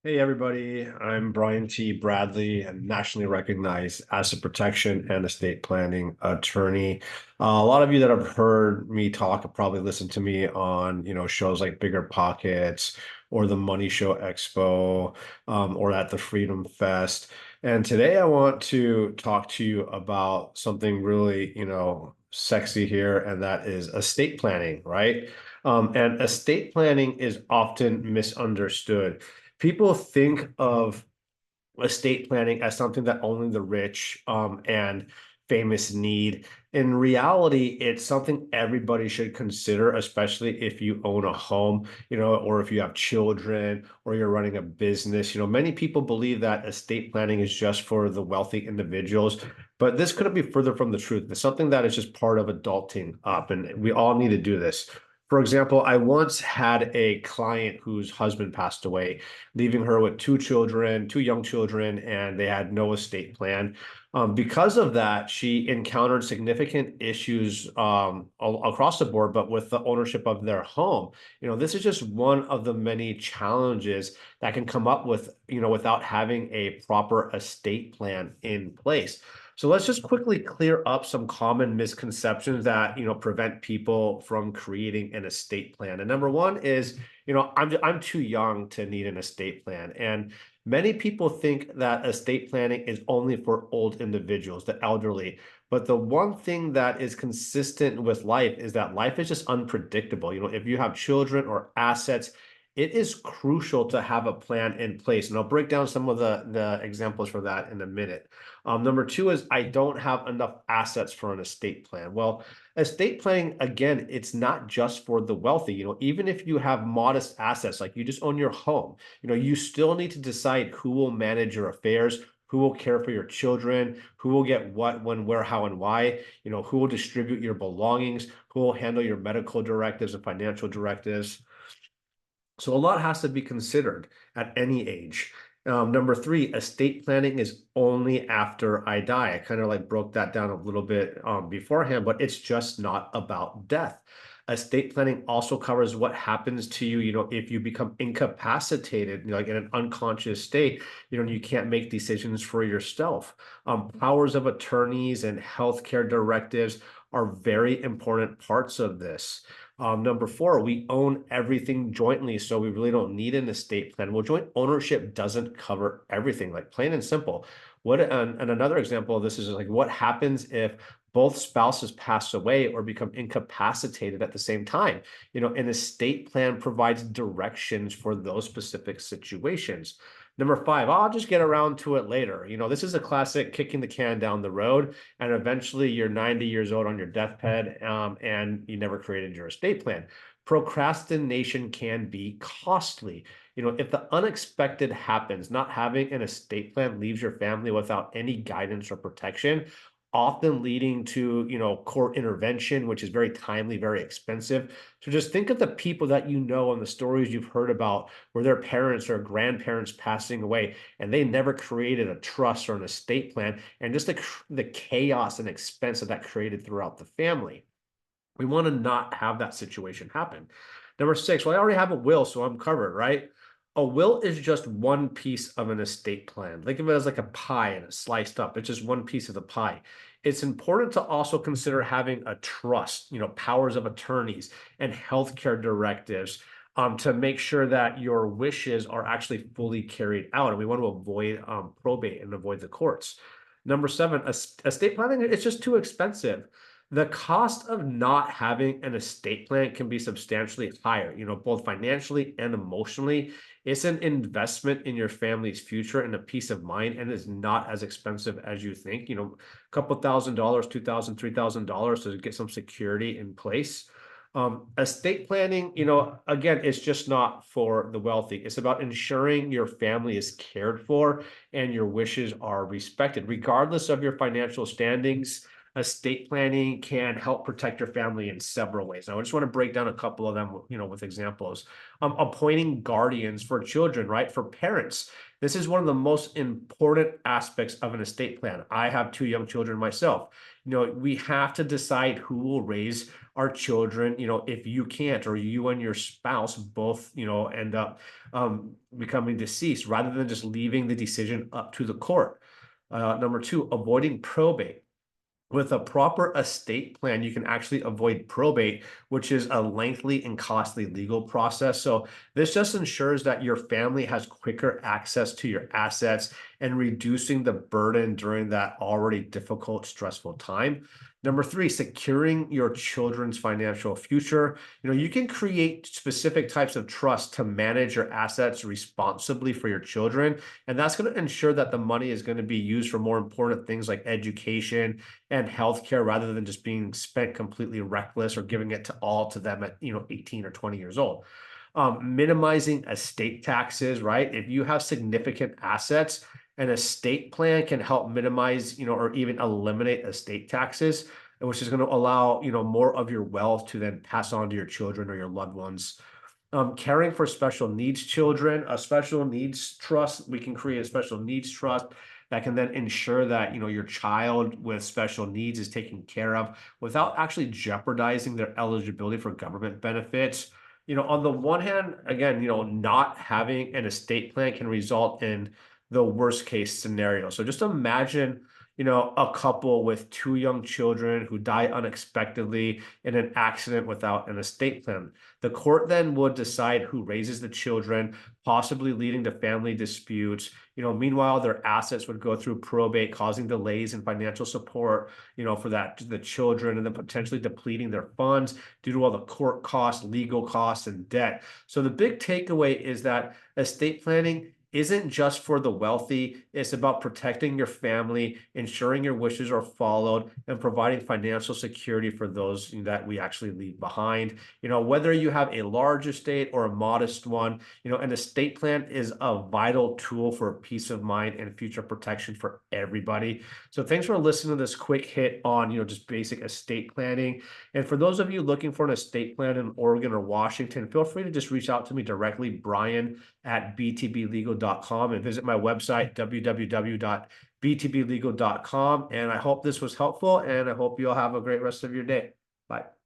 Hey everybody, I'm Brian T. Bradley, a nationally recognized asset protection and estate planning attorney. A lot of you that have heard me talk have probably listened to me on, shows like Bigger Pockets or the Money Show Expo, or at the Freedom Fest. And today I want to talk to you about something really, sexy here, and that is estate planning, right? And estate planning is often misunderstood. People think of estate planning as something that only the rich and famous need. In reality, it's something everybody should consider, especially if you own a home, or if you have children or you're running a business. Many people believe that estate planning is just for the wealthy individuals, but this couldn't be further from the truth. It's something that is just part of adulting up, and we all need to do this. For example, I once had a client whose husband passed away, leaving her with two children, two young children, and they had no estate plan. Because of that, she encountered significant issues across the board, but with the ownership of their home. This is just one of the many challenges that can come up with, without having a proper estate plan in place. So let's just quickly clear up some common misconceptions that, prevent people from creating an estate plan. And number one is, I'm too young to need an estate plan. And many people think that estate planning is only for old individuals, the elderly. But the one thing that is consistent with life is that life is just unpredictable. If you have children or assets, it is crucial to have a plan in place. And I'll break down some of the examples for that in a minute. Number two is I don't have enough assets for an estate plan. Well, estate planning, again, it's not just for the wealthy. Even if you have modest assets, like you just own your home, you still need to decide who will manage your affairs, who will care for your children, who will get what, when, where, how, and why, who will distribute your belongings, who will handle your medical directives and financial directives. So a lot has to be considered at any age. Number three, estate planning is only after I die. I kind of like broke that down a little bit beforehand, but it's just not about death. Estate planning also covers what happens to you, if you become incapacitated, like in an unconscious state, you can't make decisions for yourself. Powers of attorneys and healthcare directives are very important parts of this. Number four, we own everything jointly, so we really don't need an estate plan. Well, joint ownership doesn't cover everything, like plain and simple. And another example of this is like what happens if both spouses pass away or become incapacitated at the same time? An estate plan provides directions for those specific situations. Number five, I'll just get around to it later. This is a classic kicking the can down the road, and eventually you're 90 years old on your deathbed, and you never created your estate plan. Procrastination can be costly. If the unexpected happens, not having an estate plan leaves your family without any guidance or protection, often leading to, court intervention, which is very timely, very expensive. So just think of the people that and the stories you've heard about where their parents or grandparents passing away and they never created a trust or an estate plan, and just the chaos and expense that created throughout the family. We want to not have that situation happen. Number six, well, I already have a will, so I'm covered, right? A will is just one piece of an estate plan. Think of it as like a pie and it's sliced up. It's just one piece of the pie. It's important to also consider having a trust, powers of attorneys and healthcare directives, to make sure that your wishes are actually fully carried out. And we want to avoid probate and avoid the courts. Number seven, estate planning, it's just too expensive. The cost of not having an estate plan can be substantially higher, both financially and emotionally. It's an investment in your family's future and a peace of mind, and is not as expensive as you think. A couple $1,000, $2,000, $3,000 to get some security in place. Estate planning, again, it's just not for the wealthy. It's about ensuring your family is cared for and your wishes are respected, regardless of your financial standings. Estate planning can help protect your family in several ways. Now, I just want to break down a couple of them, with examples. Appointing guardians for children, right? For parents. This is one of the most important aspects of an estate plan. I have two young children myself. We have to decide who will raise our children, if you can't, or you and your spouse both, end up becoming deceased, rather than just leaving the decision up to the court. Number two, avoiding probate. With a proper estate plan, you can actually avoid probate, which is a lengthy and costly legal process. So this just ensures that your family has quicker access to your assets and reducing the burden during that already difficult, stressful time. Number three, securing your children's financial future. You can create specific types of trust to manage your assets responsibly for your children. And that's going to ensure that the money is going to be used for more important things like education and healthcare, rather than just being spent completely reckless or giving it to all to them at 18 or 20 years old. Minimizing estate taxes, right? If you have significant assets, an estate plan can help minimize, or even eliminate estate taxes, which is going to allow, more of your wealth to then pass on to your children or your loved ones. Caring for special needs children, a special needs trust. We can create a special needs trust that can then ensure that your child with special needs is taken care of without actually jeopardizing their eligibility for government benefits. On the one hand, again, not having an estate plan can result in the worst case scenario. So just imagine, a couple with two young children who die unexpectedly in an accident without an estate plan. The court then would decide who raises the children, possibly leading to family disputes. Meanwhile, their assets would go through probate, causing delays in financial support, for the children, and then potentially depleting their funds due to all the court costs, legal costs, and debt. So the big takeaway is that estate planning isn't just for the wealthy. It's about protecting your family, ensuring your wishes are followed, and providing financial security for those that we actually leave behind. Whether you have a large estate or a modest one, an estate plan is a vital tool for peace of mind and future protection for everybody. So thanks for listening to this quick hit on, just basic estate planning. And for those of you looking for an estate plan in Oregon or Washington, feel free to just reach out to me directly, Brian@btblegal.com, and visit my website, www.btblegal.com. And I hope this was helpful, and I hope you all have a great rest of your day. Bye.